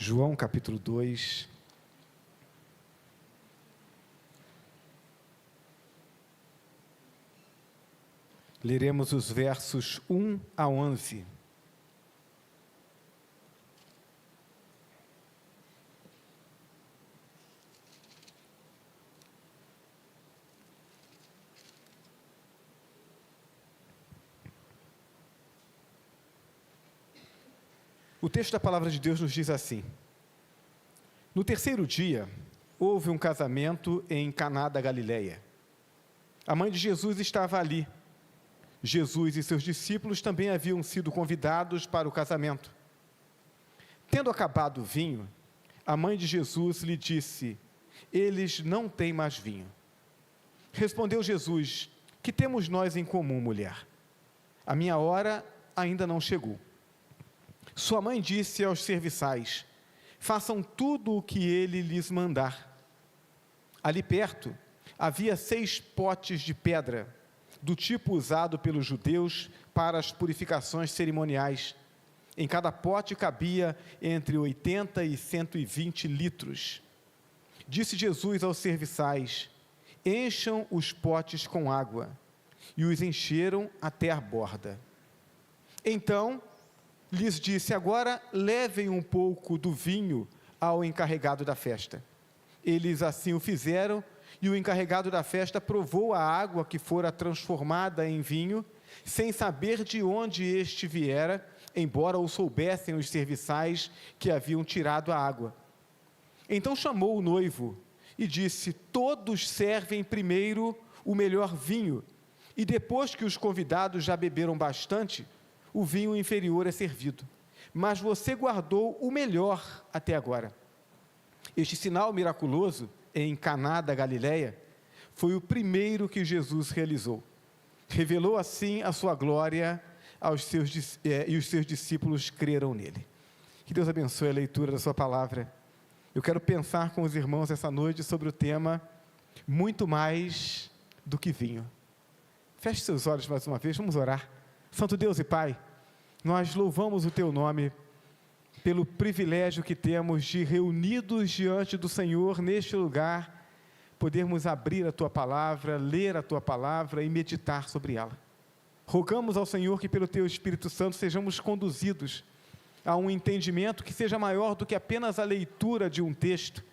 João capítulo 2. Leremos os versos 1 a 11. O texto da palavra de Deus nos diz assim: No terceiro dia, houve um casamento em Caná da Galileia. A mãe de Jesus estava ali. Jesus e seus discípulos também haviam sido convidados para o casamento. Tendo acabado o vinho, a mãe de Jesus lhe disse: Eles não têm mais vinho. Respondeu Jesus: Que temos nós em comum, mulher? A minha hora ainda não chegou. Sua mãe disse aos serviçais: Façam tudo o que ele lhes mandar. Ali perto havia 6 potes de pedra, do tipo usado pelos judeus para as purificações cerimoniais. Em cada pote cabia entre 80 e 120 litros. Disse Jesus aos serviçais: Encham os potes com água. E os encheram até a borda. Então lhes disse: Agora levem um pouco do vinho ao encarregado da festa. Eles assim o fizeram, e o encarregado da festa provou a água que fora transformada em vinho, sem saber de onde este viera, embora o soubessem os serviçais que haviam tirado a água. Então chamou o noivo e disse: Todos servem primeiro o melhor vinho, e depois que os convidados já beberam bastante, o vinho inferior é servido. Mas você guardou o melhor até agora. Este sinal miraculoso em Caná da Galileia foi o primeiro que Jesus realizou. Revelou assim a sua glória e os seus discípulos creram nele. Que Deus abençoe a leitura da sua palavra. Eu quero pensar com os irmãos essa noite sobre o tema muito mais do que vinho. Feche seus olhos mais uma vez, vamos orar. Santo Deus e Pai, nós louvamos o Teu nome pelo privilégio que temos de, reunidos diante do Senhor neste lugar, podermos abrir a Tua palavra, ler a Tua palavra e meditar sobre ela. Rogamos ao Senhor que pelo Teu Espírito Santo sejamos conduzidos a um entendimento que seja maior do que apenas a leitura de um texto,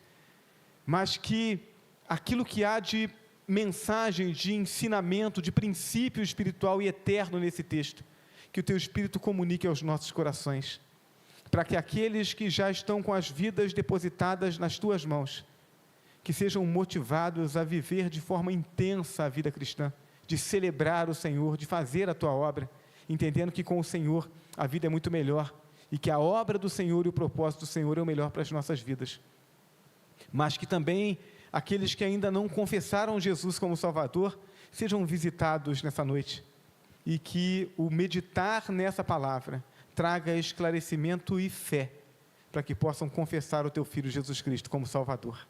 mas que aquilo que há de mensagem, de ensinamento, de princípio espiritual e eterno nesse texto, que o Teu Espírito comunique aos nossos corações, para que aqueles que já estão com as vidas depositadas nas Tuas mãos, que sejam motivados a viver de forma intensa a vida cristã, de celebrar o Senhor, de fazer a Tua obra, entendendo que com o Senhor a vida é muito melhor, e que a obra do Senhor e o propósito do Senhor é o melhor para as nossas vidas, mas que também aqueles que ainda não confessaram Jesus como Salvador, sejam visitados nessa noite, e que o meditar nessa palavra traga esclarecimento e fé, para que possam confessar o Teu Filho Jesus Cristo como Salvador.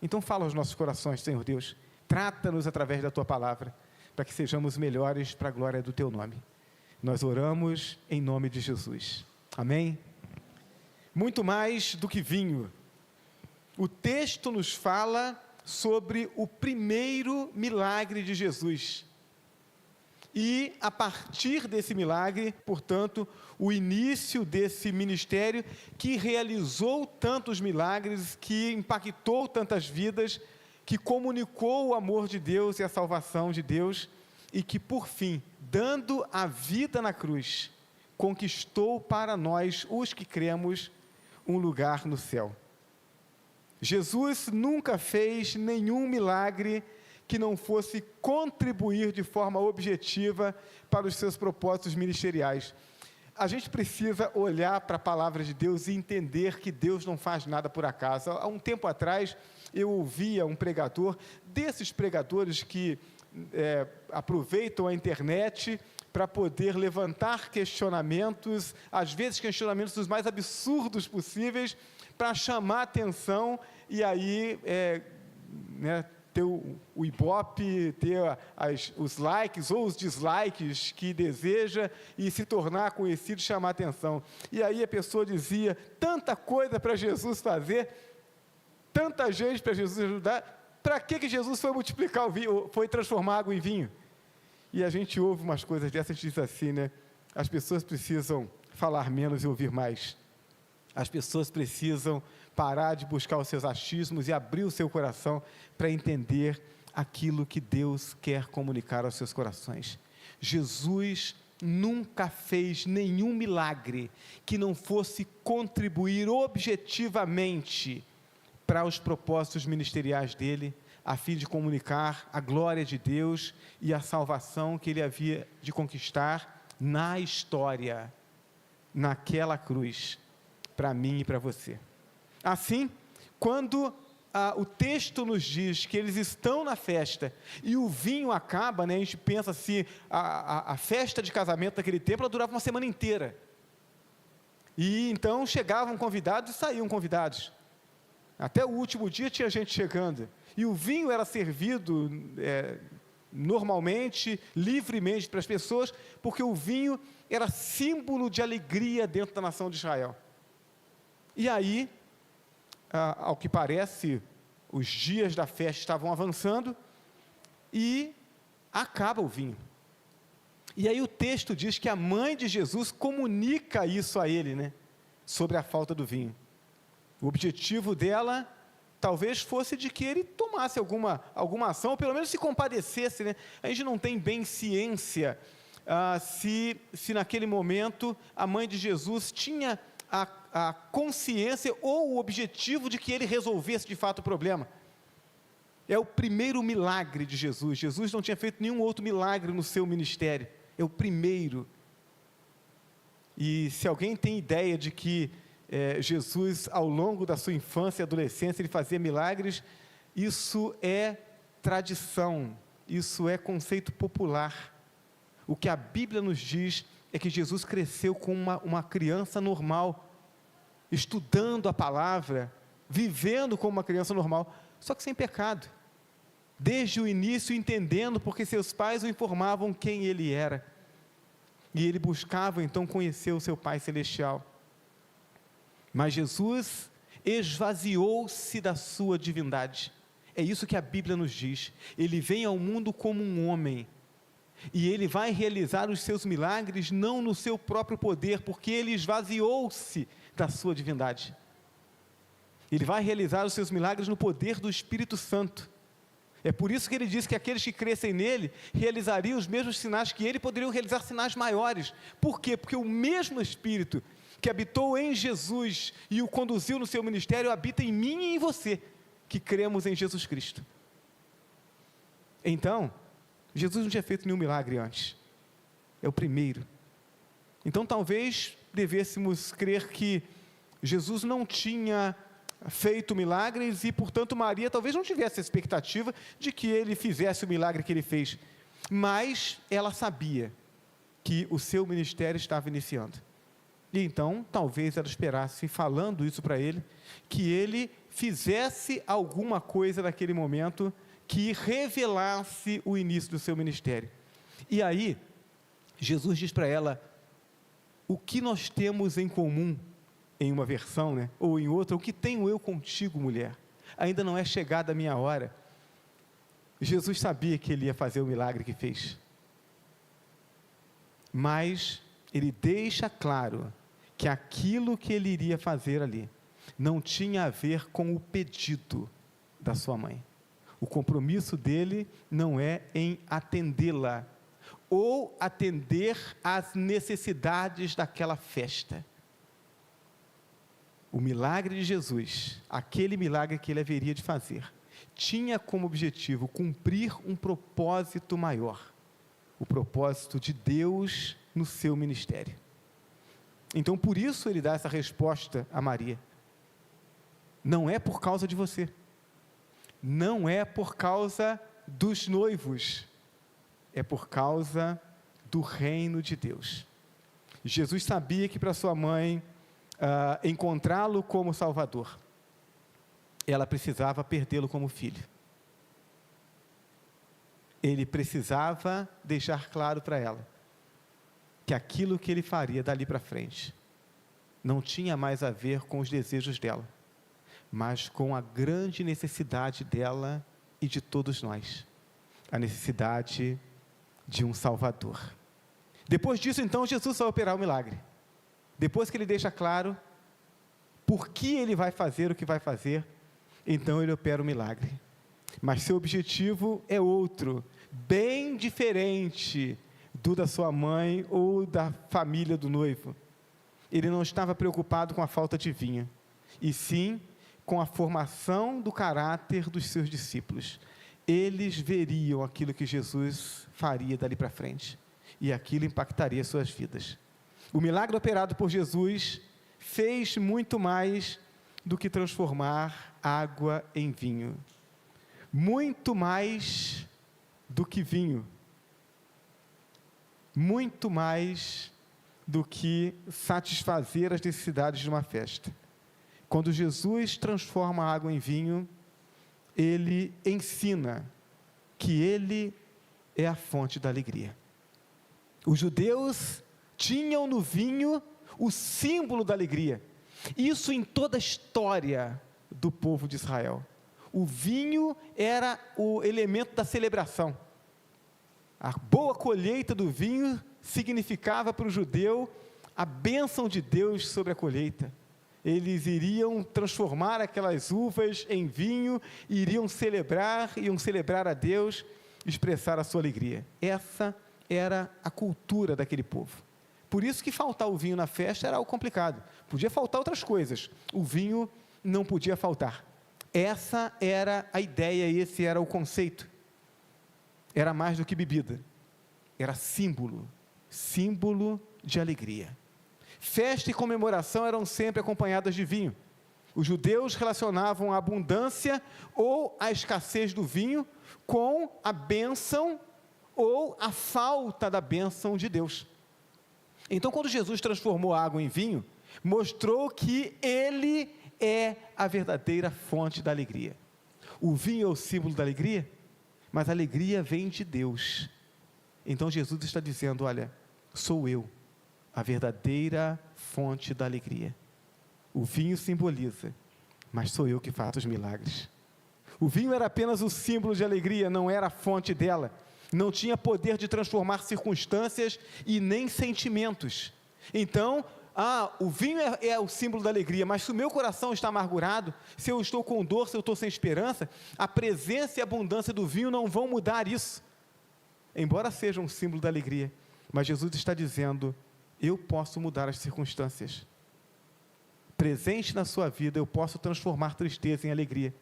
Então fala aos nossos corações, Senhor Deus, trata-nos através da Tua palavra, para que sejamos melhores para a glória do Teu nome. Nós oramos em nome de Jesus. Amém? Muito mais do que vinho. O texto nos fala sobre o primeiro milagre de Jesus. E, a partir desse milagre, portanto, o início desse ministério que realizou tantos milagres, que impactou tantas vidas, que comunicou o amor de Deus e a salvação de Deus, e que, por fim, dando a vida na cruz, conquistou para nós, os que cremos, um lugar no céu. Jesus nunca fez nenhum milagre que não fosse contribuir de forma objetiva para os seus propósitos ministeriais. A gente precisa olhar para a palavra de Deus e entender que Deus não faz nada por acaso. Há um tempo atrás, eu ouvia um pregador, desses pregadores que aproveitam a internet para poder levantar questionamentos, às vezes questionamentos dos mais absurdos possíveis, para chamar atenção e aí ter o ibope, ter os likes ou os dislikes que deseja e se tornar conhecido, chamar atenção. E aí a pessoa dizia, tanta coisa para Jesus fazer, tanta gente para Jesus ajudar, para que Jesus foi multiplicar o vinho, foi transformar água em vinho? E a gente ouve umas coisas dessas, a gente diz assim, né? As pessoas precisam falar menos e ouvir mais. As pessoas precisam parar de buscar os seus achismos e abrir o seu coração para entender aquilo que Deus quer comunicar aos seus corações. Jesus nunca fez nenhum milagre que não fosse contribuir objetivamente para os propósitos ministeriais dele, a fim de comunicar a glória de Deus e a salvação que ele havia de conquistar na história, naquela cruz, para mim e para você. Assim, quando o texto nos diz que eles estão na festa e o vinho acaba, né, a gente pensa assim, a festa de casamento daquele tempo, ela durava uma semana inteira. E então chegavam convidados e saíam convidados. Até o último dia tinha gente chegando. E o vinho era servido normalmente, livremente para as pessoas, porque o vinho era símbolo de alegria dentro da nação de Israel. E aí, ao que parece, os dias da festa estavam avançando e acaba o vinho. E aí o texto diz que a mãe de Jesus comunica isso a ele, né, sobre a falta do vinho. O objetivo dela talvez fosse de que ele tomasse alguma ação, ou pelo menos se compadecesse, né? A gente não tem bem ciência se naquele momento a mãe de Jesus tinha a consciência ou o objetivo de que ele resolvesse de fato o problema. É o primeiro milagre de Jesus. Jesus não tinha feito nenhum outro milagre no seu ministério. É o primeiro. E se alguém tem ideia de que Jesus, ao longo da sua infância e adolescência, ele fazia milagres, isso é tradição, isso é conceito popular. O que a Bíblia nos diz é que Jesus cresceu como uma criança normal, estudando a palavra, vivendo como uma criança normal, só que sem pecado, desde o início entendendo, porque seus pais o informavam quem ele era, e ele buscava então conhecer o seu Pai Celestial. Mas Jesus esvaziou-se da sua divindade. É isso que a Bíblia nos diz. Ele vem ao mundo como um homem, e ele vai realizar os seus milagres não no seu próprio poder, porque ele esvaziou-se da sua divindade. Ele vai realizar os seus milagres no poder do Espírito Santo. É por isso que ele diz que aqueles que crescem nele realizariam os mesmos sinais que ele, poderiam realizar sinais maiores. Por quê? Porque o mesmo Espírito que habitou em Jesus e o conduziu no seu ministério, habita em mim e em você, que cremos em Jesus Cristo. Então, Jesus não tinha feito nenhum milagre antes. É o primeiro. Então, talvez devêssemos crer que Jesus não tinha feito milagres e, portanto, Maria talvez não tivesse a expectativa de que ele fizesse o milagre que ele fez. Mas ela sabia que o seu ministério estava iniciando. E então, talvez ela esperasse, falando isso para ele, que ele fizesse alguma coisa naquele momento que revelasse o início do seu ministério. E aí, Jesus diz para ela, o que nós temos em comum, em uma versão, né, ou em outra, o que tenho eu contigo, mulher? Ainda não é chegada a minha hora. Jesus sabia que ele ia fazer o milagre que fez. Mas ele deixa claro que aquilo que ele iria fazer ali não tinha a ver com o pedido da sua mãe. O compromisso dele não é em atendê-la ou atender às necessidades daquela festa. O milagre de Jesus, aquele milagre que ele haveria de fazer, tinha como objetivo cumprir um propósito maior, o propósito de Deus no seu ministério. Então, por isso ele dá essa resposta a Maria. Não é por causa de você, não é por causa dos noivos, é por causa do reino de Deus. Jesus sabia que para sua mãe encontrá-lo como Salvador, ela precisava perdê-lo como filho. ele precisava deixar claro para ela que aquilo que ele faria dali para frente não tinha mais a ver com os desejos dela, mas com a grande necessidade dela e de todos nós, a necessidade de um Salvador. Depois disso, então, Jesus vai operar o milagre. Depois que ele deixa claro por que ele vai fazer o que vai fazer, então ele opera o milagre. Mas seu objetivo é outro, bem diferente do da sua mãe ou da família do noivo. Ele não estava preocupado com a falta de vinho, e sim com a formação do caráter dos seus discípulos. Eles veriam aquilo que Jesus faria dali para frente, e aquilo impactaria suas vidas. O milagre operado por Jesus fez muito mais do que transformar água em vinho. Muito mais do que vinho. Muito mais do que satisfazer as necessidades de uma festa. Quando Jesus transforma a água em vinho, ele ensina que ele é a fonte da alegria. Os judeus tinham no vinho o símbolo da alegria. Isso em toda a história do povo de Israel. O vinho era o elemento da celebração. A boa colheita do vinho significava para o judeu a bênção de Deus sobre a colheita. Eles iriam transformar aquelas uvas em vinho, iam celebrar a Deus, expressar a sua alegria. Essa era a cultura daquele povo. Por isso que faltar o vinho na festa era algo complicado. Podia faltar outras coisas, o vinho não podia faltar. Essa era a ideia, esse era o conceito. Era mais do que bebida, era símbolo de alegria. Festa e comemoração eram sempre acompanhadas de vinho. Os judeus relacionavam a abundância ou a escassez do vinho com a bênção ou a falta da bênção de Deus. Então, quando Jesus transformou a água em vinho, mostrou que ele é a verdadeira fonte da alegria. O vinho é o símbolo da alegria, mas a alegria vem de Deus. Então Jesus está dizendo, olha, sou eu, a verdadeira fonte da alegria. O vinho simboliza, mas sou eu que faço os milagres. O vinho era apenas o símbolo de alegria, não era a fonte dela. Não tinha poder de transformar circunstâncias e nem sentimentos. Então, o vinho é o símbolo da alegria, mas se o meu coração está amargurado, se eu estou com dor, se eu estou sem esperança, a presença e a abundância do vinho não vão mudar isso. Embora seja um símbolo da alegria, mas Jesus está dizendo, eu posso mudar as circunstâncias. Presente na sua vida, eu posso transformar tristeza em alegria.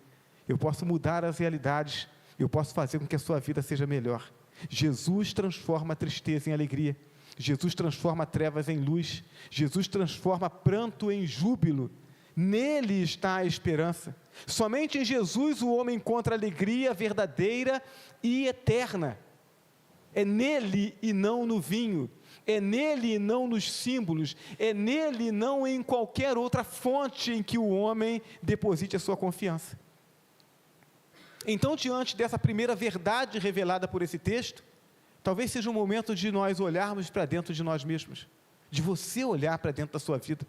Eu posso mudar as realidades, eu posso fazer com que a sua vida seja melhor. Jesus transforma a tristeza em alegria. Jesus transforma trevas em luz. Jesus transforma pranto em júbilo. Nele está a esperança. Somente em Jesus o homem encontra alegria verdadeira e eterna. É nele e não no vinho. É nele e não nos símbolos. É nele e não em qualquer outra fonte em que o homem deposite a sua confiança. Então, diante dessa primeira verdade revelada por esse texto, talvez seja um momento de nós olharmos para dentro de nós mesmos, de você olhar para dentro da sua vida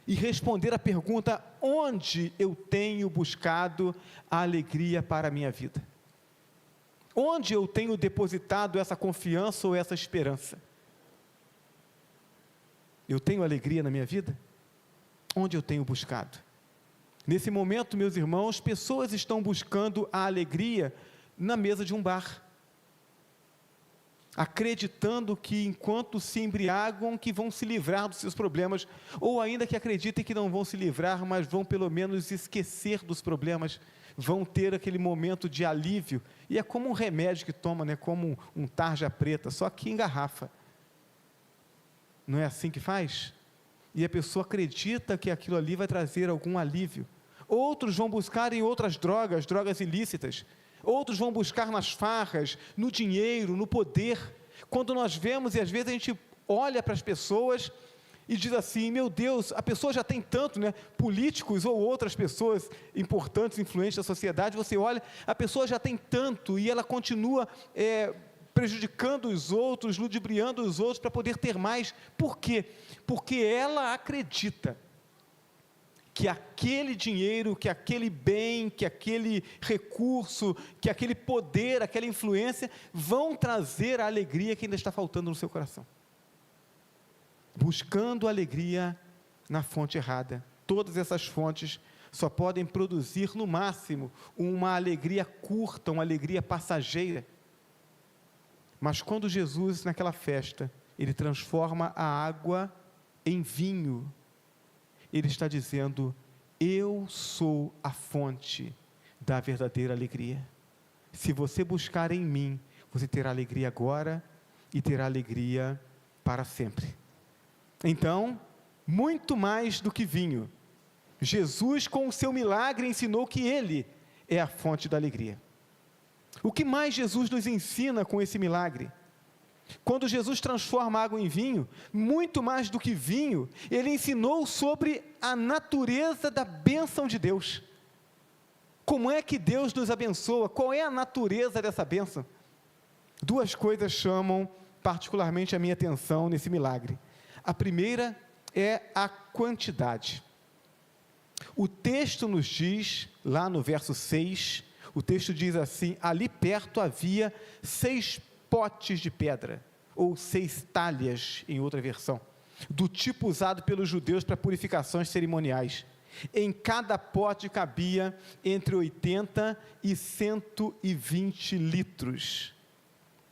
e responder a pergunta, onde eu tenho buscado a alegria para a minha vida? Onde eu tenho depositado essa confiança ou essa esperança? Eu tenho alegria na minha vida? Onde eu tenho buscado? Nesse momento, meus irmãos, pessoas estão buscando a alegria na mesa de um bar, acreditando que enquanto se embriagam, que vão se livrar dos seus problemas, ou ainda que acreditem que não vão se livrar, mas vão pelo menos esquecer dos problemas, vão ter aquele momento de alívio, e é como um remédio que toma, né? Como um tarja preta, só que em garrafa. Não é assim que faz? E a pessoa acredita que aquilo ali vai trazer algum alívio. Outros vão buscar em outras drogas, drogas ilícitas. Outros vão buscar nas farras, no dinheiro, no poder. Quando nós vemos, e às vezes a gente olha para as pessoas e diz assim: meu Deus, a pessoa já tem tanto, né? Políticos ou outras pessoas importantes, influentes da sociedade, você olha, a pessoa já tem tanto e ela continua prejudicando os outros, ludibriando os outros para poder ter mais. Por quê? Porque ela acredita que aquele dinheiro, que aquele bem, que aquele recurso, que aquele poder, aquela influência, vão trazer a alegria que ainda está faltando no seu coração. Buscando alegria na fonte errada. Todas essas fontes só podem produzir, no máximo, uma alegria curta, uma alegria passageira. Mas quando Jesus, naquela festa, ele transforma a água em vinho, ele está dizendo: eu sou a fonte da verdadeira alegria. Se você buscar em mim, você terá alegria agora e terá alegria para sempre. Então, muito mais do que vinho, Jesus, com o seu milagre, ensinou que ele é a fonte da alegria. O que mais Jesus nos ensina com esse milagre? Quando Jesus transforma a água em vinho, muito mais do que vinho, ele ensinou sobre a natureza da bênção de Deus. Como é que Deus nos abençoa? Qual é a natureza dessa bênção? Duas coisas chamam particularmente a minha atenção nesse milagre. A primeira é a quantidade. O texto nos diz, lá no verso 6, o texto diz assim: ali perto havia 6 potes de pedra, ou 6 talhas, em outra versão, do tipo usado pelos judeus para purificações cerimoniais. Em cada pote cabia entre 80 e 120 litros.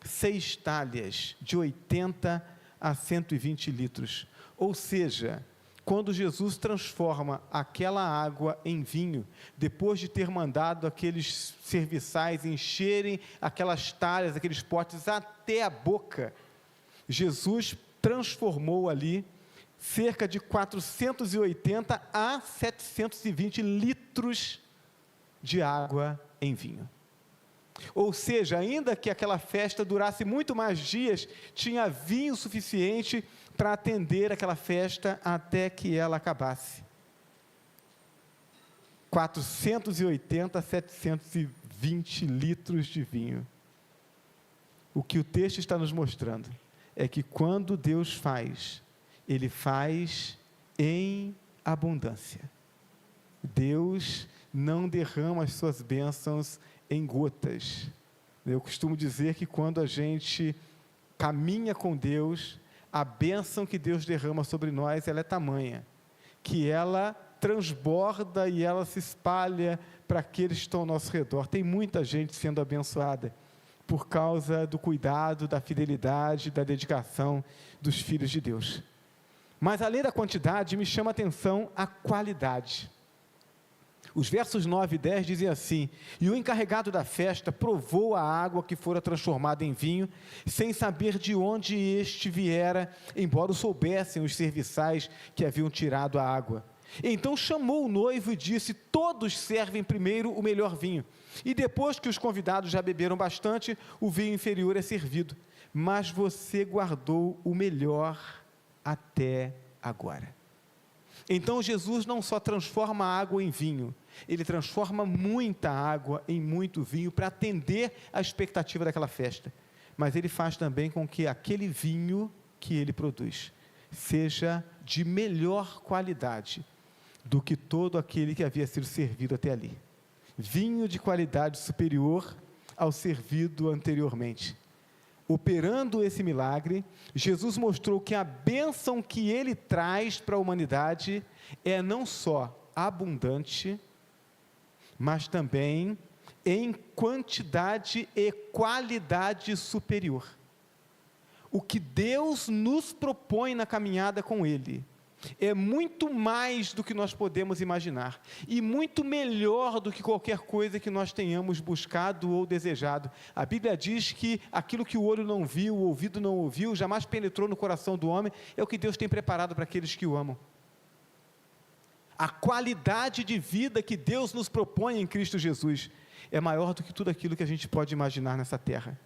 6 talhas, de 80 a 120 litros. Ou seja, quando Jesus transforma aquela água em vinho, depois de ter mandado aqueles serviçais encherem aquelas talhas, aqueles potes até a boca, Jesus transformou ali cerca de 480 a 720 litros de água em vinho. Ou seja, ainda que aquela festa durasse muito mais dias, tinha vinho suficiente para atender aquela festa até que ela acabasse. 480 a 720 litros de vinho. O que o texto está nos mostrando é que quando Deus faz, Ele faz em abundância. Deus não derrama as suas bênçãos em gotas. Eu costumo dizer que quando a gente caminha com Deus, a bênção que Deus derrama sobre nós, ela é tamanha, que ela transborda e ela se espalha para aqueles que estão ao nosso redor. Tem muita gente sendo abençoada por causa do cuidado, da fidelidade, da dedicação dos filhos de Deus. Mas além da quantidade, me chama a atenção a qualidade. Os versos 9 e 10 dizem assim: e o encarregado da festa provou a água que fora transformada em vinho, sem saber de onde este viera, embora o soubessem os serviçais que haviam tirado a água. Então chamou o noivo e disse: todos servem primeiro o melhor vinho, e depois que os convidados já beberam bastante, o vinho inferior é servido, mas você guardou o melhor até agora. Então Jesus não só transforma a água em vinho, Ele transforma muita água em muito vinho para atender à expectativa daquela festa, mas Ele faz também com que aquele vinho que Ele produz seja de melhor qualidade do que todo aquele que havia sido servido até ali. Vinho de qualidade superior ao servido anteriormente. Operando esse milagre, Jesus mostrou que a bênção que Ele traz para a humanidade é não só abundante, mas também em quantidade e qualidade superior. O que Deus nos propõe na caminhada com Ele é muito mais do que nós podemos imaginar, e muito melhor do que qualquer coisa que nós tenhamos buscado ou desejado. A Bíblia diz que aquilo que o olho não viu, o ouvido não ouviu, jamais penetrou no coração do homem, é o que Deus tem preparado para aqueles que o amam. A qualidade de vida que Deus nos propõe em Cristo Jesus é maior do que tudo aquilo que a gente pode imaginar nessa terra.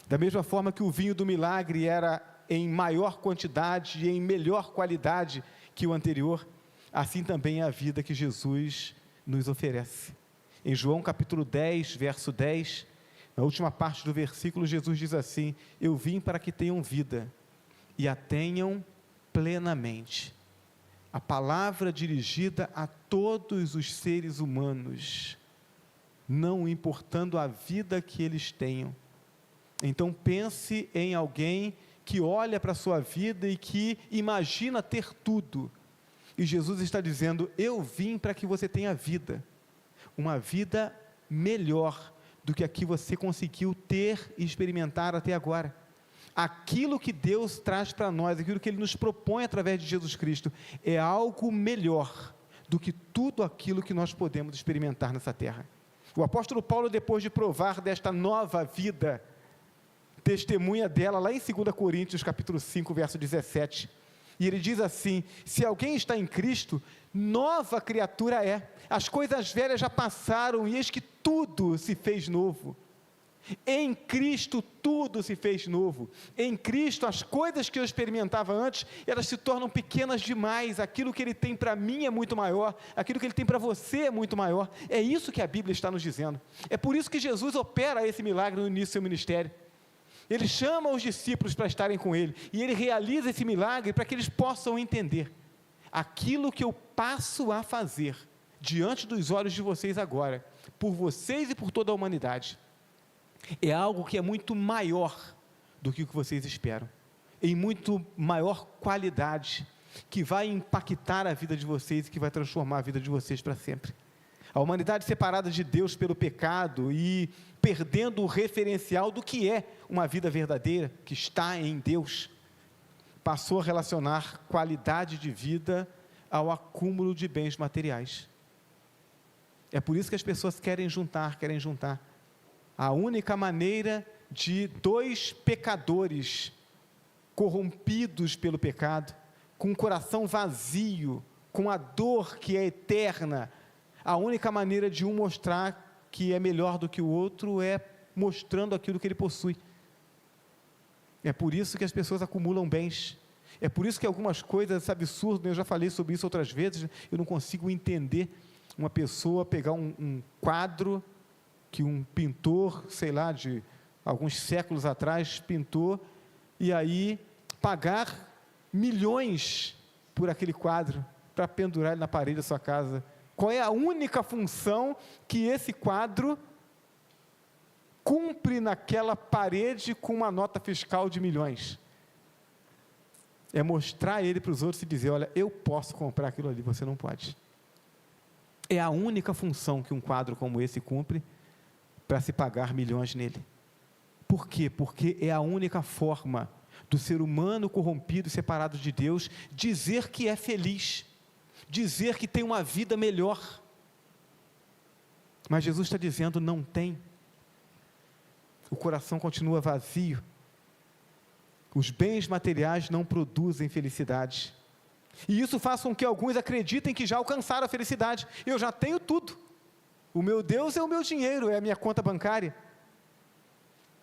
Da mesma forma que o vinho do milagre era em maior quantidade e em melhor qualidade que o anterior, assim também é a vida que Jesus nos oferece. Em João capítulo 10, verso 10, na última parte do versículo, Jesus diz assim: eu vim para que tenham vida e a tenham plenamente. A palavra dirigida a todos os seres humanos, não importando a vida que eles tenham. Então pense em alguém que olha para a sua vida e que imagina ter tudo, e Jesus está dizendo: eu vim para que você tenha vida, uma vida melhor do que a que você conseguiu ter e experimentar até agora. Aquilo que Deus traz para nós, aquilo que Ele nos propõe através de Jesus Cristo, é algo melhor do que tudo aquilo que nós podemos experimentar nessa terra. O apóstolo Paulo, depois de provar desta nova vida, testemunha dela lá em 2 Coríntios capítulo 5, verso 17, e ele diz assim: se alguém está em Cristo, nova criatura é, as coisas velhas já passaram, e eis que tudo se fez novo. Em Cristo tudo se fez novo. Em Cristo as coisas que eu experimentava antes, elas se tornam pequenas demais. Aquilo que Ele tem para mim é muito maior, aquilo que Ele tem para você é muito maior. É isso que a Bíblia está nos dizendo. É por isso que Jesus opera esse milagre no início do seu ministério. Ele chama os discípulos para estarem com Ele, e Ele realiza esse milagre para que eles possam entender: aquilo que eu passo a fazer diante dos olhos de vocês agora, por vocês e por toda a humanidade, é algo que é muito maior do que o que vocês esperam, em muito maior qualidade, que vai impactar a vida de vocês e que vai transformar a vida de vocês para sempre. A humanidade separada de Deus pelo pecado e perdendo o referencial do que é uma vida verdadeira, que está em Deus, passou a relacionar qualidade de vida ao acúmulo de bens materiais. É por isso que as pessoas querem juntar. A única maneira de dois pecadores corrompidos pelo pecado, com o coração vazio, com a dor que é eterna, a única maneira de um mostrar que é melhor do que o outro é mostrando aquilo que ele possui. É por isso que as pessoas acumulam bens. É por isso que algumas coisas absurdas, eu já falei sobre isso outras vezes, eu não consigo entender uma pessoa pegar um quadro que um pintor, sei lá, de alguns séculos atrás pintou, e aí pagar milhões por aquele quadro, para pendurar ele na parede da sua casa. Qual é a única função que esse quadro cumpre naquela parede com uma nota fiscal de milhões? É mostrar ele para os outros e dizer: olha, eu posso comprar aquilo ali, você não pode. É a única função que um quadro como esse cumpre, para se pagar milhões nele. Por quê? Porque é a única forma do ser humano corrompido e separado de Deus dizer que é feliz, dizer que tem uma vida melhor. Mas Jesus está dizendo: não tem. O coração continua vazio. Os bens materiais não produzem felicidade. E isso faz com que alguns acreditem que já alcançaram a felicidade. Eu já tenho tudo. O meu Deus é o meu dinheiro, é a minha conta bancária.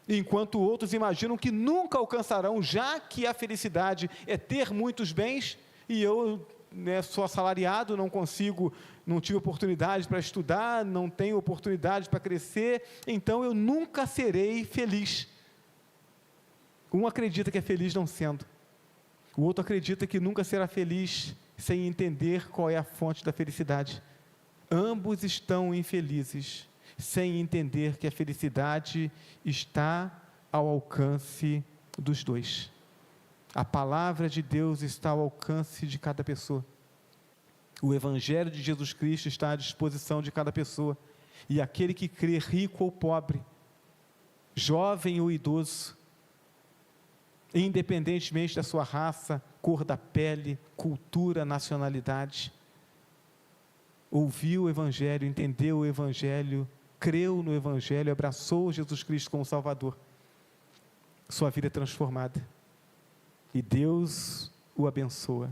Enquanto outros imaginam que nunca alcançarão, já que a felicidade é ter muitos bens, e eu sou assalariado, não tive oportunidade para estudar, não tenho oportunidade para crescer, então eu nunca serei feliz. Um acredita que é feliz não sendo, o outro acredita que nunca será feliz sem entender qual é a fonte da felicidade. Ambos estão infelizes, sem entender que a felicidade está ao alcance dos dois. A palavra de Deus está ao alcance de cada pessoa. O Evangelho de Jesus Cristo está à disposição de cada pessoa. E aquele que crê, rico ou pobre, jovem ou idoso, independentemente da sua raça, cor da pele, cultura, nacionalidade, ouviu o Evangelho, entendeu o Evangelho, creu no Evangelho, abraçou Jesus Cristo como Salvador, sua vida é transformada, e Deus o abençoa,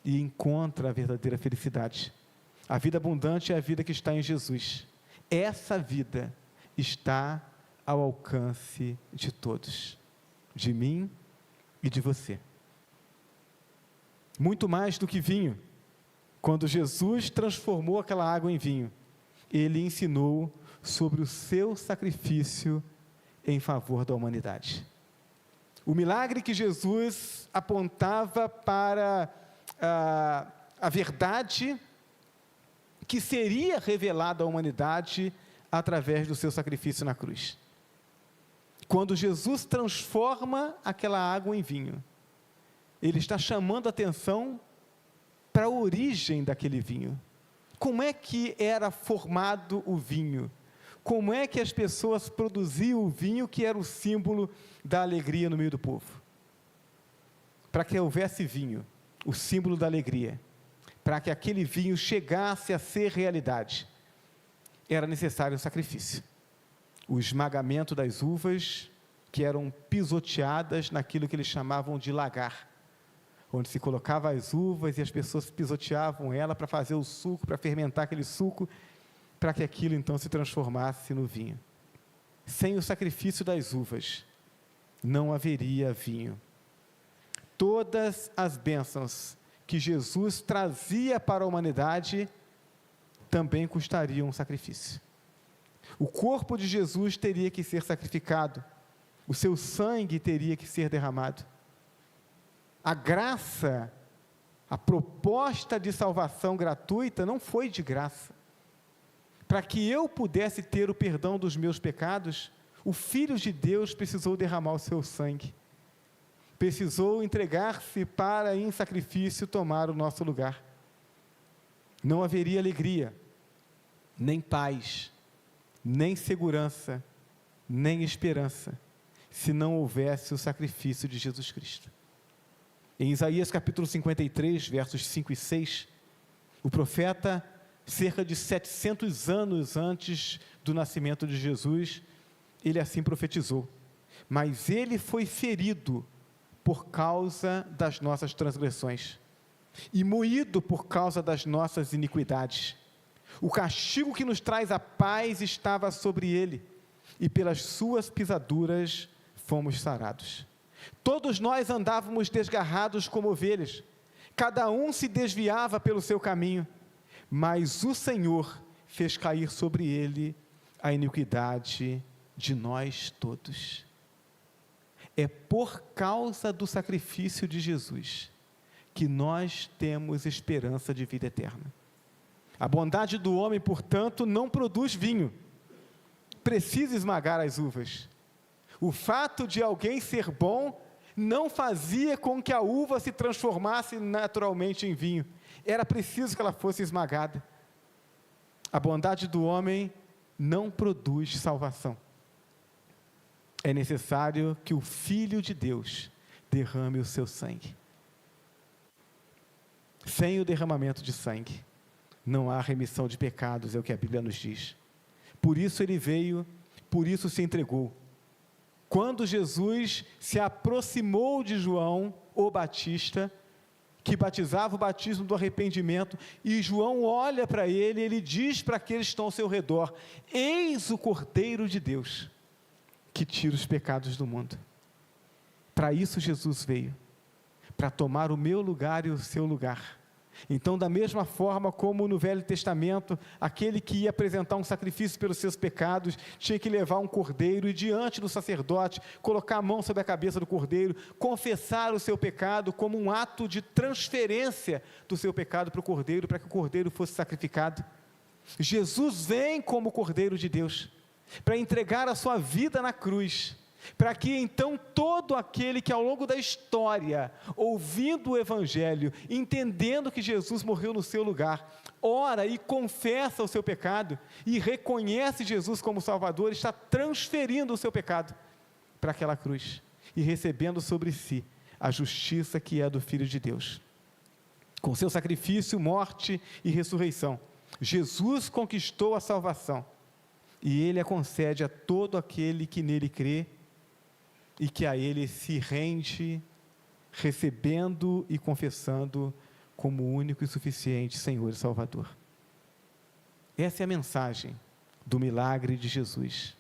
e encontra a verdadeira felicidade. A vida abundante é a vida que está em Jesus. Essa vida está ao alcance de todos, de mim e de você. Muito mais do que vinho. Quando Jesus transformou aquela água em vinho, ele ensinou sobre o seu sacrifício em favor da humanidade. O milagre que Jesus apontava para a verdade que seria revelada à humanidade através do seu sacrifício na cruz. Quando Jesus transforma aquela água em vinho, ele está chamando a atenção para a origem daquele vinho. Como é que era formado o vinho? Como é que as pessoas produziam o vinho, que era o símbolo da alegria no meio do povo? Para que houvesse vinho, o símbolo da alegria, para que aquele vinho chegasse a ser realidade, era necessário um sacrifício. O esmagamento das uvas, que eram pisoteadas naquilo que eles chamavam de lagar, onde se colocava as uvas e as pessoas pisoteavam ela para fazer o suco, para fermentar aquele suco, para que aquilo então se transformasse no vinho. Sem o sacrifício das uvas, não haveria vinho. Todas as bênçãos que Jesus trazia para a humanidade também custariam um sacrifício. O corpo de Jesus teria que ser sacrificado, o seu sangue teria que ser derramado. A graça, a proposta de salvação gratuita não foi de graça. Para que eu pudesse ter o perdão dos meus pecados, o Filho de Deus precisou derramar o seu sangue. Precisou entregar-se para, em sacrifício, tomar o nosso lugar. Não haveria alegria, nem paz, nem segurança, nem esperança, se não houvesse o sacrifício de Jesus Cristo. Em Isaías capítulo 53, versos 5 e 6, o profeta, cerca de 700 anos antes do nascimento de Jesus, ele assim profetizou: mas ele foi ferido por causa das nossas transgressões, e moído por causa das nossas iniquidades. O castigo que nos traz a paz estava sobre ele, e pelas suas pisaduras fomos sarados. Todos nós andávamos desgarrados como ovelhas, cada um se desviava pelo seu caminho, mas o Senhor fez cair sobre ele a iniquidade de nós todos. É por causa do sacrifício de Jesus que nós temos esperança de vida eterna. A bondade do homem, portanto, não produz vinho, precisa esmagar as uvas. O fato de alguém ser bom não fazia com que a uva se transformasse naturalmente em vinho. Era preciso que ela fosse esmagada. A bondade do homem não produz salvação. É necessário que o Filho de Deus derrame o seu sangue. Sem o derramamento de sangue, não há remissão de pecados, é o que a Bíblia nos diz. Por isso ele veio, por isso se entregou. Quando Jesus se aproximou de João, o Batista, que batizava o batismo do arrependimento, e João olha para ele, ele diz para aqueles que estão ao seu redor: eis o Cordeiro de Deus, que tira os pecados do mundo. Para isso Jesus veio, para tomar o meu lugar e o seu lugar. Então, da mesma forma como no Velho Testamento, aquele que ia apresentar um sacrifício pelos seus pecados, tinha que levar um cordeiro e diante do sacerdote, colocar a mão sobre a cabeça do cordeiro, confessar o seu pecado como um ato de transferência do seu pecado para o cordeiro, para que o cordeiro fosse sacrificado. Jesus vem como Cordeiro de Deus, para entregar a sua vida na cruz, para que então todo aquele que ao longo da história, ouvindo o Evangelho, entendendo que Jesus morreu no seu lugar, ora e confessa o seu pecado, e reconhece Jesus como Salvador, está transferindo o seu pecado para aquela cruz, e recebendo sobre si a justiça que é do Filho de Deus. Com seu sacrifício, morte e ressurreição, Jesus conquistou a salvação, e Ele a concede a todo aquele que nele crê, e que a Ele se rende, recebendo e confessando como o único e suficiente Senhor e Salvador. Essa é a mensagem do milagre de Jesus.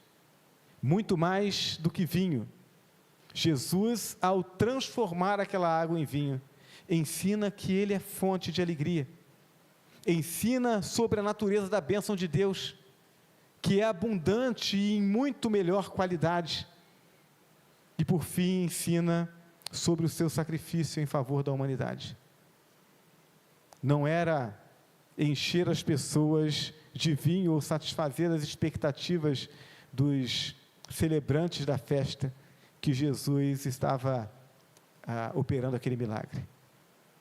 Muito mais do que vinho, Jesus, ao transformar aquela água em vinho, ensina que Ele é fonte de alegria, ensina sobre a natureza da bênção de Deus, que é abundante e em muito melhor qualidade, e por fim ensina sobre o seu sacrifício em favor da humanidade. Não era encher as pessoas de vinho ou satisfazer as expectativas dos celebrantes da festa que Jesus estava operando aquele milagre.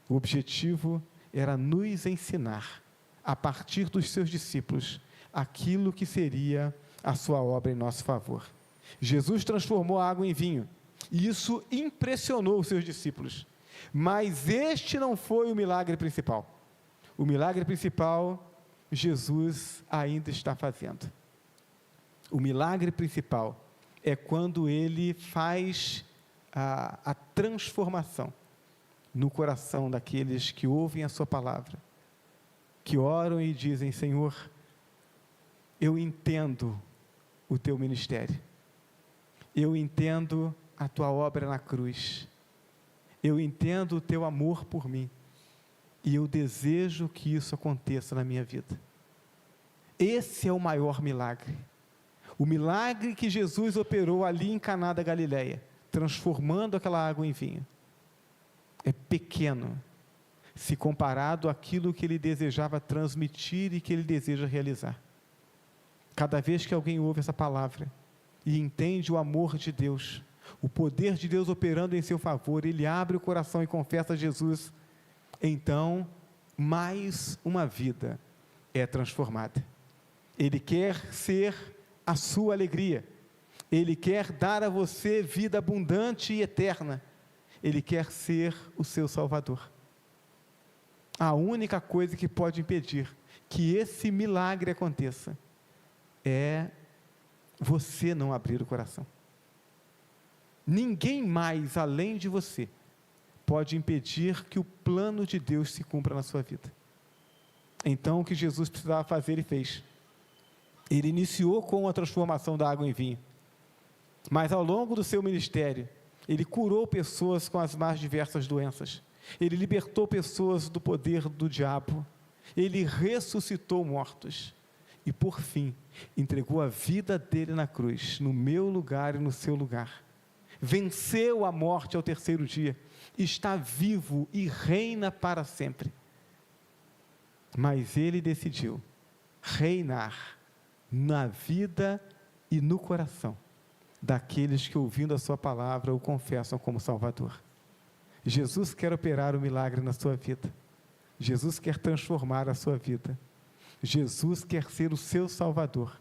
O objetivo era nos ensinar, a partir dos seus discípulos, aquilo que seria a sua obra em nosso favor. Jesus transformou a água em vinho, e isso impressionou os seus discípulos, mas este não foi o milagre principal. O milagre principal, Jesus ainda está fazendo. O milagre principal é quando Ele faz a transformação no coração daqueles que ouvem a sua palavra, que oram e dizem: Senhor, eu entendo o teu ministério, eu entendo a tua obra na cruz, eu entendo o teu amor por mim, e eu desejo que isso aconteça na minha vida. Esse é o maior milagre. O milagre que Jesus operou ali em Caná da Galileia, transformando aquela água em vinho, é pequeno se comparado àquilo que Ele desejava transmitir e que Ele deseja realizar. Cada vez que alguém ouve essa palavra e entende o amor de Deus, o poder de Deus operando em seu favor, ele abre o coração e confessa a Jesus, então mais uma vida é transformada. Ele quer ser a sua alegria, Ele quer dar a você vida abundante e eterna, Ele quer ser o seu Salvador. A única coisa que pode impedir que esse milagre aconteça é você não abrir o coração. Ninguém mais além de você pode impedir que o plano de Deus se cumpra na sua vida. Então o que Jesus precisava fazer, Ele fez. Ele iniciou com a transformação da água em vinho, mas ao longo do seu ministério, Ele curou pessoas com as mais diversas doenças, Ele libertou pessoas do poder do diabo, Ele ressuscitou mortos, e por fim, entregou a vida dEle na cruz, no meu lugar e no seu lugar, venceu a morte ao terceiro dia, está vivo e reina para sempre, mas Ele decidiu reinar na vida e no coração daqueles que, ouvindo a sua palavra, o confessam como Salvador. Jesus quer operar o milagre na sua vida, Jesus quer transformar a sua vida, Jesus quer ser o seu Salvador,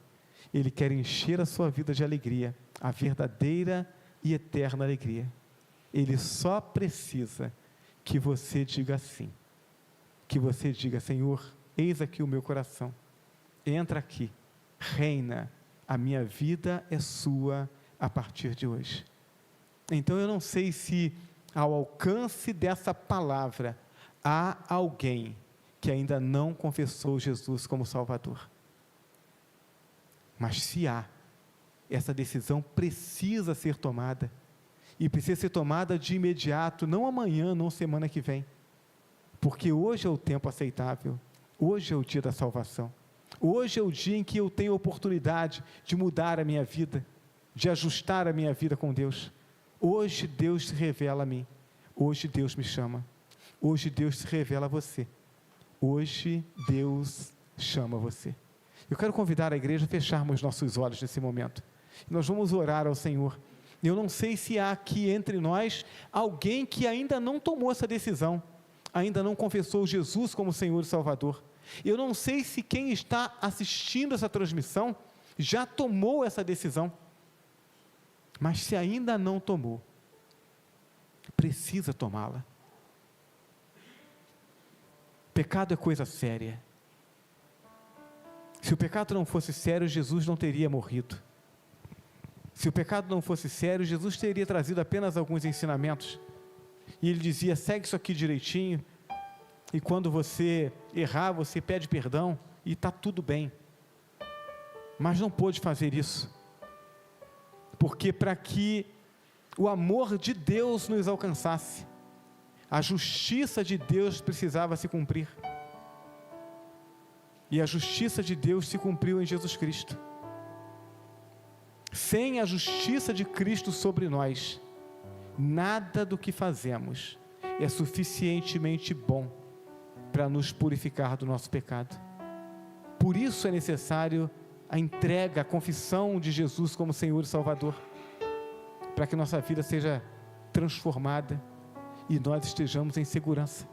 Ele quer encher a sua vida de alegria, a verdadeira e eterna alegria. Ele só precisa que você diga sim, que você diga: Senhor, eis aqui o meu coração, entra aqui, reina, a minha vida é sua a partir de hoje. Então eu não sei se ao alcance dessa palavra há alguém que ainda não confessou Jesus como Salvador, mas se há, essa decisão precisa ser tomada, e precisa ser tomada de imediato, não amanhã, não semana que vem, porque hoje é o tempo aceitável, hoje é o dia da salvação, hoje é o dia em que eu tenho a oportunidade de mudar a minha vida, de ajustar a minha vida com Deus. Hoje Deus se revela a mim, hoje Deus me chama, hoje Deus se revela a você, hoje Deus chama você. Eu quero convidar a igreja a fecharmos nossos olhos nesse momento, nós vamos orar ao Senhor. Eu não sei se há aqui entre nós alguém que ainda não tomou essa decisão, ainda não confessou Jesus como Senhor e Salvador. Eu não sei se quem está assistindo essa transmissão já tomou essa decisão, mas se ainda não tomou, precisa tomá-la. Pecado é coisa séria. Se o pecado não fosse sério, Jesus não teria morrido. Se o pecado não fosse sério, Jesus teria trazido apenas alguns ensinamentos, e Ele dizia: segue isso aqui direitinho, e quando você errar, você pede perdão, e está tudo bem. Mas não pôde fazer isso, porque para que o amor de Deus nos alcançasse, a justiça de Deus precisava se cumprir, e a justiça de Deus se cumpriu em Jesus Cristo. Sem a justiça de Cristo sobre nós, nada do que fazemos é suficientemente bom para nos purificar do nosso pecado. Por isso é necessário a entrega, a confissão de Jesus como Senhor e Salvador, para que nossa vida seja transformada e nós estejamos em segurança.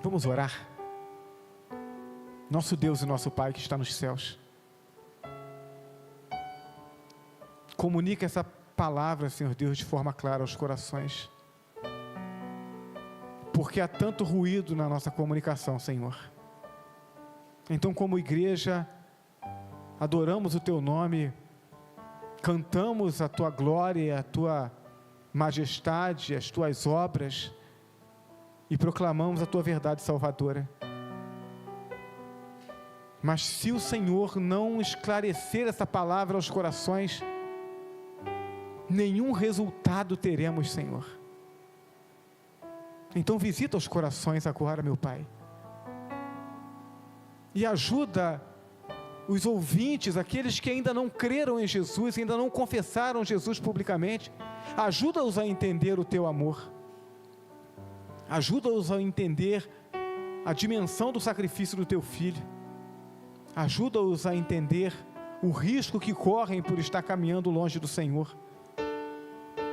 Vamos orar. Nosso Deus e nosso Pai que está nos céus, comunica essa palavra, Senhor Deus, de forma clara aos corações, porque há tanto ruído na nossa comunicação, Senhor. Então, como igreja, adoramos o Teu nome, cantamos a Tua glória, a Tua majestade, as Tuas obras, e proclamamos a Tua verdade salvadora. Mas se o Senhor não esclarecer essa palavra aos corações, nenhum resultado teremos, Senhor. Então visita os corações agora, meu Pai, e ajuda os ouvintes, aqueles que ainda não creram em Jesus, ainda não confessaram Jesus publicamente, ajuda-os a entender o Teu amor, ajuda-os a entender a dimensão do sacrifício do Teu Filho, ajuda-os a entender o risco que correm por estar caminhando longe do Senhor,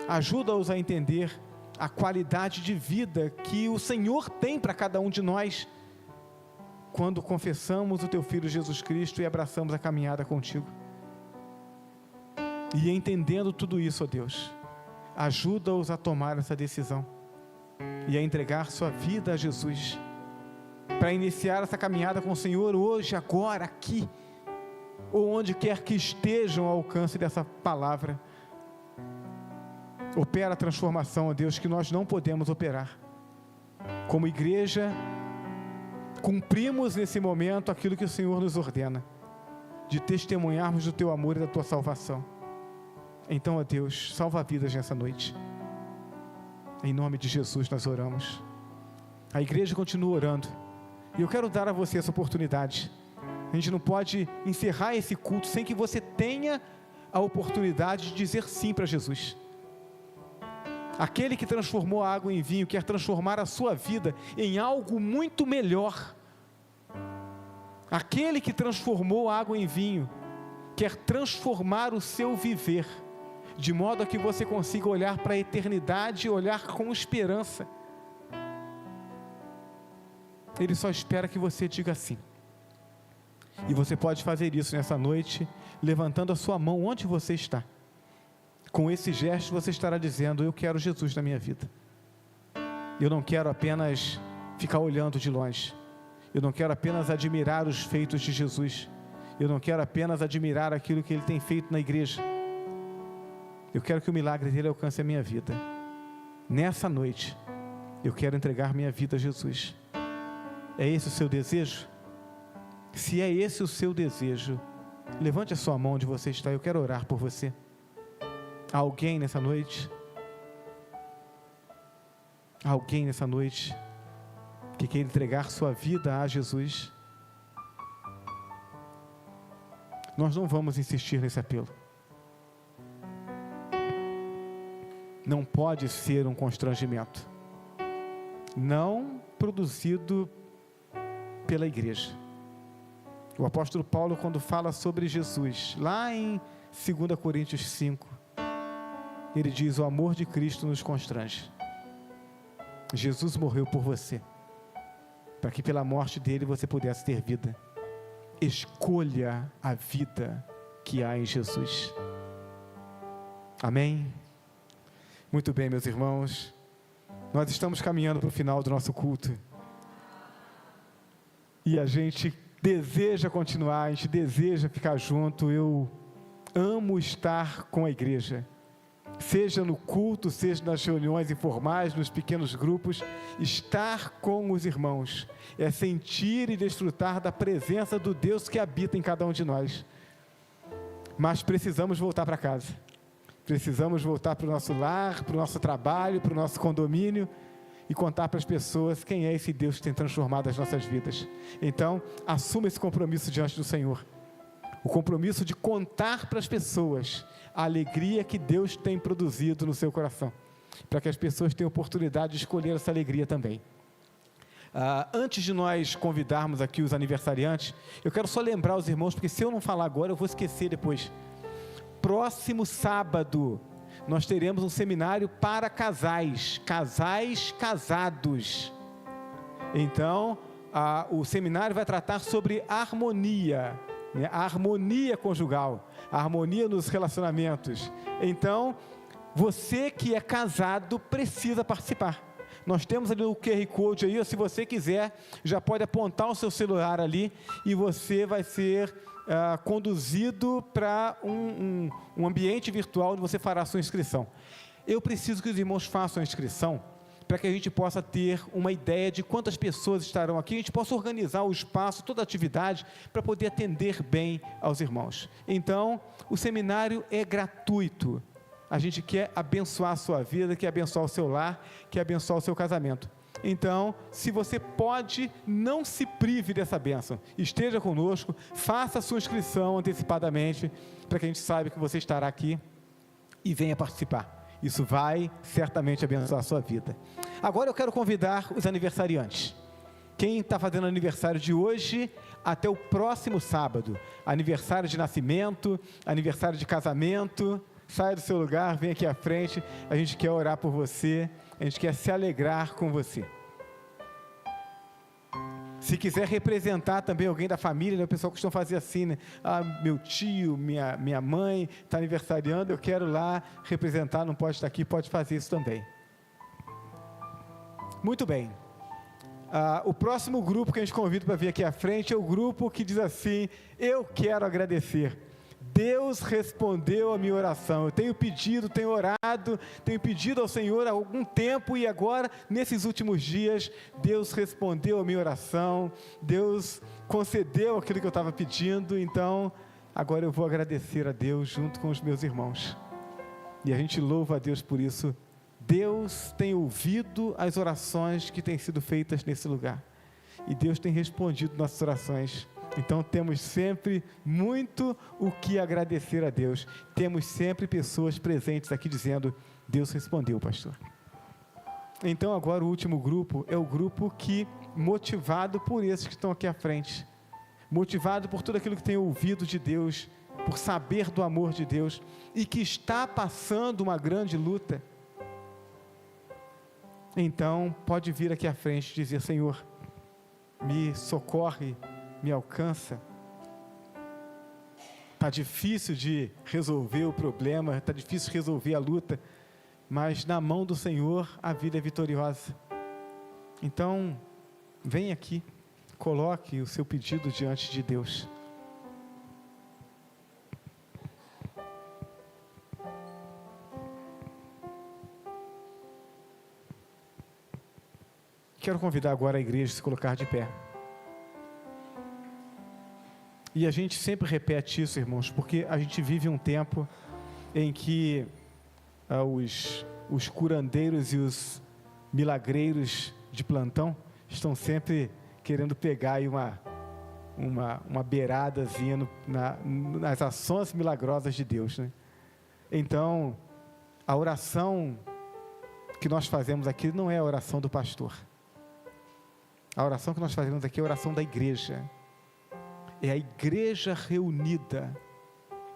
ajuda-os a entender a qualidade de vida que o Senhor tem para cada um de nós, quando confessamos o Teu Filho Jesus Cristo e abraçamos a caminhada contigo. E entendendo tudo isso, ó Deus, ajuda-os a tomar essa decisão e a entregar sua vida a Jesus, para iniciar essa caminhada com o Senhor hoje, agora, aqui, ou onde quer que estejam ao alcance dessa palavra. Opera a transformação, ó Deus, que nós não podemos operar. Como igreja, cumprimos nesse momento aquilo que o Senhor nos ordena, de testemunharmos do Teu amor e da Tua salvação. Então, ó Deus, salva vidas nessa noite. Em nome de Jesus nós oramos. A igreja continua orando, e eu quero dar a você essa oportunidade. A gente não pode encerrar esse culto sem que você tenha a oportunidade de dizer sim para Jesus. Aquele que transformou a água em vinho, quer transformar a sua vida em algo muito melhor. Aquele que transformou a água em vinho, quer transformar o seu viver, de modo a que você consiga olhar para a eternidade e olhar com esperança. Ele só espera que você diga sim. E você pode fazer isso nessa noite, levantando a sua mão onde você está. Com esse gesto você estará dizendo: eu quero Jesus na minha vida. Eu não quero apenas ficar olhando de longe. Eu não quero apenas admirar os feitos de Jesus. Eu não quero apenas admirar aquilo que Ele tem feito na igreja. Eu quero que o milagre dele alcance a minha vida. Nessa noite, eu quero entregar minha vida a Jesus. É esse o seu desejo? Se é esse o seu desejo, levante a sua mão onde você está, eu quero orar por você. Há alguém nessa noite? Há alguém nessa noite que quer entregar sua vida a Jesus? Nós não vamos insistir nesse apelo. Não pode ser um constrangimento, não produzido pela igreja. O apóstolo Paulo, quando fala sobre Jesus, lá em 2 Coríntios 5, ele diz: o amor de Cristo nos constrange. Jesus morreu por você, para que pela morte dele você pudesse ter vida. Escolha a vida que há em Jesus. Amém? Muito bem, meus irmãos, nós estamos caminhando para o final do nosso culto, e a gente deseja continuar, a gente deseja ficar junto. Eu amo estar com a igreja, seja no culto, seja nas reuniões informais, nos pequenos grupos. Estar com os irmãos é sentir e desfrutar da presença do Deus que habita em cada um de nós. mas precisamos voltar para casa. Precisamos voltar para o nosso lar, para o nosso trabalho, para o nosso condomínio e contar para as pessoas quem é esse Deus que tem transformado as nossas vidas. Então, assuma esse compromisso diante do Senhor. O compromisso de contar para as pessoas a alegria que Deus tem produzido no seu coração, para que as pessoas tenham oportunidade de escolher essa alegria também. Antes de nós convidarmos aqui os aniversariantes, eu quero só lembrar os irmãos, porque se eu não falar agora, eu vou esquecer depois. Próximo sábado, nós teremos um seminário para casais casados. Então, o seminário vai tratar sobre harmonia, né? A harmonia conjugal, a harmonia nos relacionamentos. Então, você que é casado precisa participar. Nós temos ali o QR Code aí, ou se você quiser, já pode apontar o seu celular ali e você vai ser conduzido para um ambiente virtual onde você fará a sua inscrição. Eu preciso que os irmãos façam a inscrição para que a gente possa ter uma ideia de quantas pessoas estarão aqui, a gente possa organizar o espaço, toda a atividade, para poder atender bem aos irmãos. Então, o seminário é gratuito. A gente quer abençoar a sua vida, quer abençoar o seu lar, quer abençoar o seu casamento. Então, se você pode, não se prive dessa bênção. Esteja conosco, faça a sua inscrição antecipadamente, para que a gente saiba que você estará aqui e venha participar. Isso vai certamente abençoar a sua vida. Agora eu quero convidar os aniversariantes. Quem está fazendo aniversário de hoje até o próximo sábado, aniversário de nascimento, aniversário de casamento, saia do seu lugar, vem aqui à frente, a gente quer orar por você, a gente quer se alegrar com você. Se quiser representar também alguém da família, né? O pessoal costuma fazer assim, né? Meu tio, minha mãe está aniversariando, eu quero lá representar, não pode estar aqui, pode fazer isso também. Muito bem. O próximo grupo que a gente convida para vir aqui à frente é o grupo que diz assim: eu quero agradecer. Deus respondeu a minha oração. Eu tenho pedido, tenho orado, tenho pedido ao Senhor há algum tempo e agora, nesses últimos dias, Deus respondeu a minha oração, Deus concedeu aquilo que eu estava pedindo, então, agora eu vou agradecer a Deus junto com os meus irmãos. E a gente louva a Deus por isso. Deus tem ouvido as orações que têm sido feitas nesse lugar. E Deus tem respondido nossas orações. Então temos sempre muito o que agradecer a Deus. Temos sempre pessoas presentes aqui dizendo: Deus respondeu, pastor. Então agora o último grupo é o grupo que, motivado por esses que estão aqui à frente, motivado por tudo aquilo que tem ouvido de Deus, por saber do amor de Deus e que está passando uma grande luta, então pode vir aqui à frente e dizer: Senhor, me socorre, me alcança. Está difícil de resolver o problema, está difícil de resolver a luta, mas na mão do Senhor a vida é vitoriosa. Então, vem aqui, coloque o seu pedido diante de Deus. Quero convidar agora a igreja a se colocar de pé. E a gente sempre repete isso, irmãos, porque a gente vive um tempo em que os curandeiros e os milagreiros de plantão estão sempre querendo pegar aí uma beiradazinha nas ações milagrosas de Deus, né? Então, a oração que nós fazemos aqui não é a oração do pastor. A oração que nós fazemos aqui é a oração da igreja. É a igreja reunida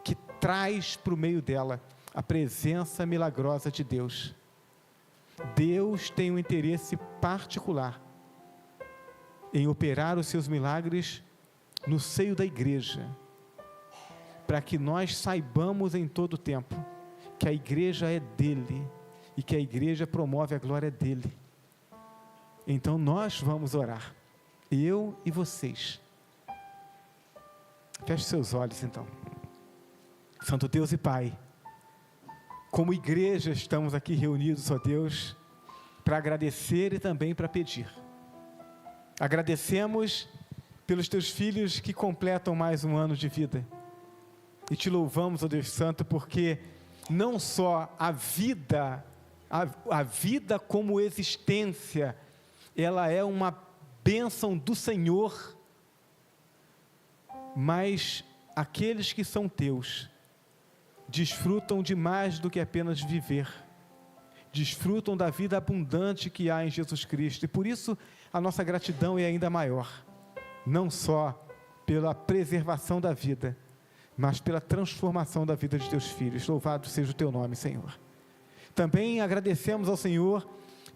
que traz para o meio dela a presença milagrosa de Deus. Deus tem um interesse particular em operar os seus milagres no seio da igreja, para que nós saibamos em todo o tempo que a igreja é dele e que a igreja promove a glória dele. Então nós vamos orar, eu e vocês. Feche seus olhos então. Santo Deus e Pai, como igreja estamos aqui reunidos, ó Deus, para agradecer e também para pedir. Agradecemos pelos teus filhos que completam mais um ano de vida. E te louvamos, ó Deus Santo, porque não só a vida como existência, ela é uma bênção do Senhor, mas aqueles que são teus desfrutam de mais do que apenas viver, desfrutam da vida abundante que há em Jesus Cristo, e por isso a nossa gratidão é ainda maior, não só pela preservação da vida, mas pela transformação da vida de teus filhos. Louvado seja o teu nome, Senhor. Também agradecemos ao Senhor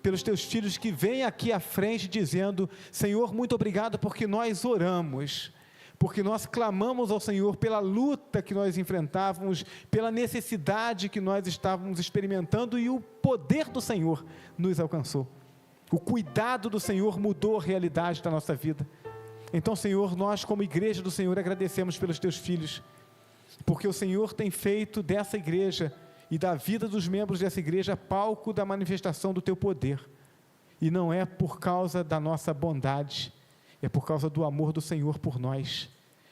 pelos teus filhos que vêm aqui à frente dizendo: Senhor, muito obrigado, porque nós oramos, porque nós clamamos ao Senhor pela luta que nós enfrentávamos, pela necessidade que nós estávamos experimentando, e o poder do Senhor nos alcançou. O cuidado do Senhor mudou a realidade da nossa vida. Então, Senhor, nós como igreja do Senhor agradecemos pelos teus filhos, porque o Senhor tem feito dessa igreja e da vida dos membros dessa igreja palco da manifestação do teu poder, e não é por causa da nossa bondade, é por causa do amor do Senhor por nós.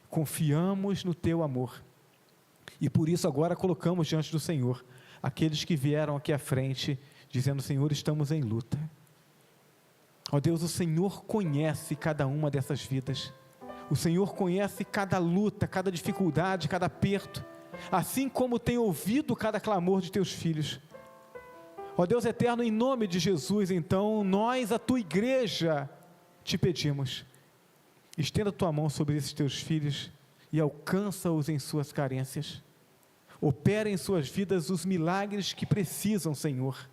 Confiamos no teu amor, e por isso agora colocamos diante do Senhor aqueles que vieram aqui à frente, dizendo: Senhor, estamos em luta. Ó Deus, o Senhor conhece cada uma dessas vidas, o Senhor conhece cada luta, cada dificuldade, cada aperto, assim como tem ouvido cada clamor de teus filhos. Ó Deus eterno, em nome de Jesus, então, nós, a tua igreja, te pedimos: estenda a tua mão sobre esses teus filhos e alcança-os em suas carências. Opera em suas vidas os milagres que precisam, Senhor,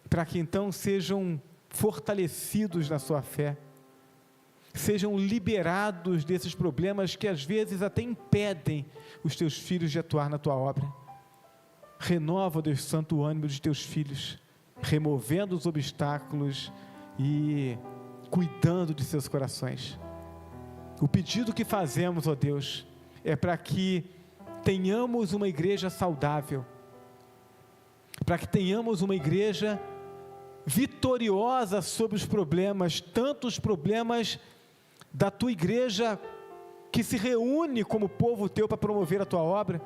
para que então sejam fortalecidos na sua fé, sejam liberados desses problemas que às vezes até impedem os teus filhos de atuar na tua obra. Renova, Deus Santo, o ânimo de teus filhos, removendo os obstáculos e cuidando de seus corações. O pedido que fazemos, ó Deus, é para que tenhamos uma igreja saudável, para que tenhamos uma igreja vitoriosa sobre os problemas, tanto os problemas da tua igreja que se reúne como povo teu para promover a tua obra,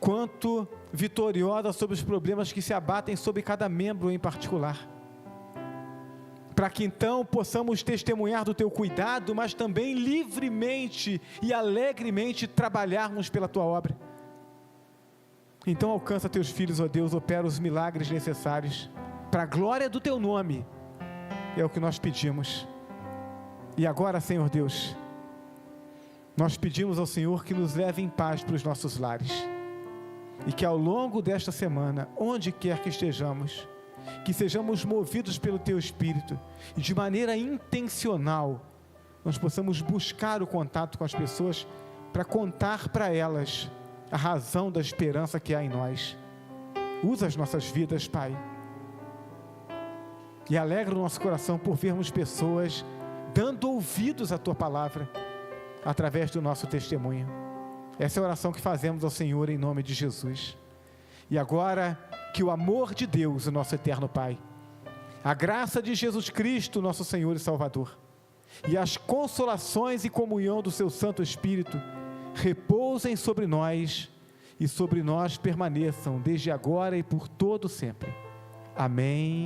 quanto vitoriosa sobre os problemas que se abatem sobre cada membro em particular, para que então possamos testemunhar do teu cuidado, mas também livremente e alegremente trabalharmos pela tua obra. Então alcança teus filhos, ó Deus, opera os milagres necessários para a glória do teu nome, é o que nós pedimos. E agora, Senhor Deus, nós pedimos ao Senhor que nos leve em paz para os nossos lares, e que ao longo desta semana, onde quer que estejamos, que sejamos movidos pelo teu Espírito, e de maneira intencional, nós possamos buscar o contato com as pessoas, para contar para elas a razão da esperança que há em nós. Usa as nossas vidas, Pai, e alegra o nosso coração por vermos pessoas dando ouvidos à tua palavra, através do nosso testemunho. Essa é a oração que fazemos ao Senhor em nome de Jesus. E agora, que o amor de Deus, o nosso eterno Pai, a graça de Jesus Cristo, nosso Senhor e Salvador, e as consolações e comunhão do seu Santo Espírito, repousem sobre nós, e sobre nós permaneçam, desde agora e por todo sempre. Amém.